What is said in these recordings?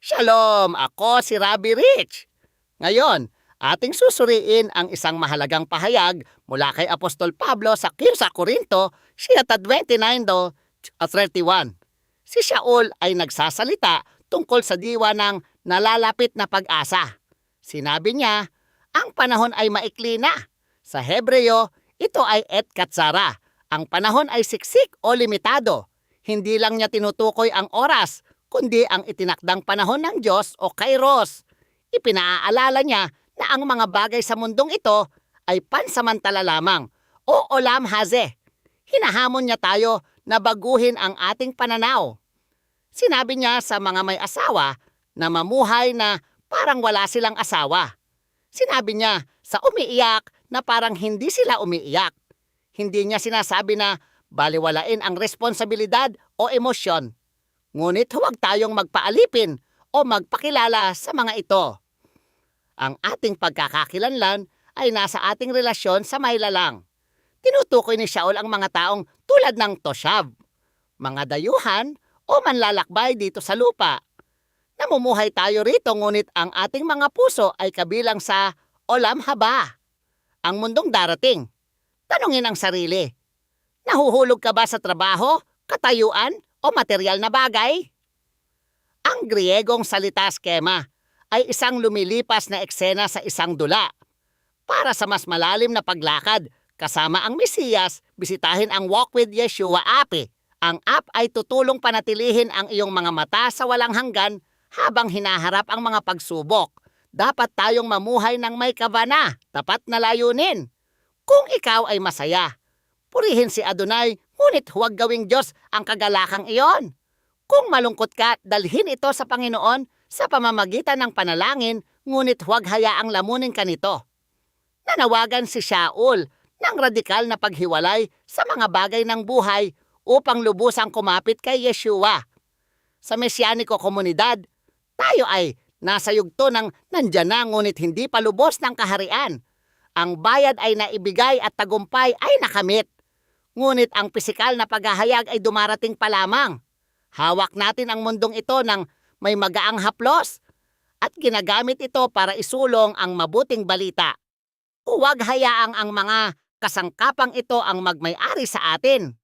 Shalom! Ako si Rabbi Rich. Ngayon, ating susuriin ang isang mahalagang pahayag mula kay Apostol Pablo sa Korinto, siyata 29:31. Si Shaul ay nagsasalita tungkol sa diwa ng nalalapit na pag-asa. Sinabi niya, ang panahon ay maikli na. Sa Hebreo, ito ay et katsara. Ang panahon ay siksik o limitado. Hindi lang niya tinutukoy ang oras, kundi ang itinakdang panahon ng Diyos o kairos. Ipinaaalala niya na ang mga bagay sa mundong ito ay pansamantala lamang o olam haze. Hinahamon niya tayo na baguhin ang ating pananaw. Sinabi niya sa mga may asawa na mamuhay na parang wala silang asawa. Sinabi niya sa umiiyak na parang hindi sila umiiyak. Hindi niya sinasabi na baliwalain ang responsibilidad o emosyon. Ngunit huwag tayong magpaalipin o magpakilala sa mga ito. Ang ating pagkakakilanlan ay nasa ating relasyon sa may lalang. Tinutukoy ni Shaul ang mga taong tulad ng Toshav, mga dayuhan o manlalakbay dito sa lupa. Namumuhay tayo rito ngunit ang ating mga puso ay kabilang sa olam haba, ang mundong darating. Tanungin ang sarili, nahuhulog ka ba sa trabaho, katayuan o material na bagay? Ang Griegong salita skema ay isang lumilipas na eksena sa isang dula. Para sa mas malalim na paglakad, kasama ang Mesiyas, bisitahin ang Walk with Yeshua app. Ang app ay tutulong panatilihin ang iyong mga mata sa walang hanggan habang hinaharap ang mga pagsubok. Dapat tayong mamuhay ng may kabana, tapat na layunin. Kung ikaw ay masaya, purihin si Adonai, ngunit huwag gawing Diyos ang kagalakang iyon. Kung malungkot ka, dalhin ito sa Panginoon sa pamamagitan ng panalangin, ngunit huwag hayaang lamunin ka nito. Nanawagan si Shaul ng radikal na paghiwalay sa mga bagay ng buhay upang lubusang kumapit kay Yeshua. Sa mesyaniko komunidad, tayo ay nasa yugto ng nandyan na ngunit hindi pa lubos ng kaharian. Ang bayad ay naibigay at tagumpay ay nakamit. Ngunit ang pisikal na paghahayag ay dumarating pa lamang. Hawak natin ang mundong ito ng may magaang haplos at ginagamit ito para isulong ang mabuting balita. Huwag hayaang ang mga kasangkapang ito ang magmay-ari sa atin.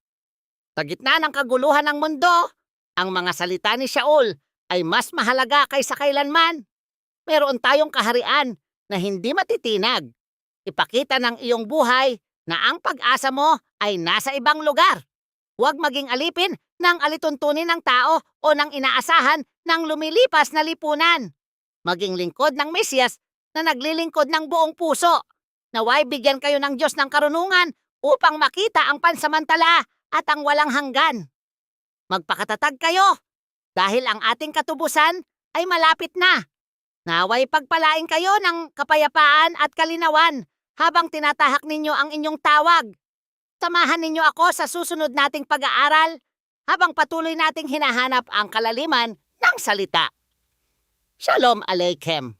Sa gitna ng kaguluhan ng mundo, ang mga salita ni Shaul ay mas mahalaga kaysa kailanman. Meron tayong kaharian na hindi matitinag. Ipakita ng iyong buhay na ang pag-asa mo ay nasa ibang lugar. Huwag maging alipin ng alituntunin ng tao o ng inaasahan ng lumilipas na lipunan. Maging lingkod ng Mesiyas na naglilingkod ng buong puso. Naway bigyan kayo ng Diyos ng karunungan upang makita ang pansamantala at ang walang hanggan. Magpakatatag kayo dahil ang ating katubusan ay malapit na. Naway pagpalain kayo ng kapayapaan at kalinawan habang tinatahak ninyo ang inyong tawag. Samahan ninyo ako sa susunod nating pag-aaral habang patuloy nating hinahanap ang kalaliman ng salita. Shalom Aleichem.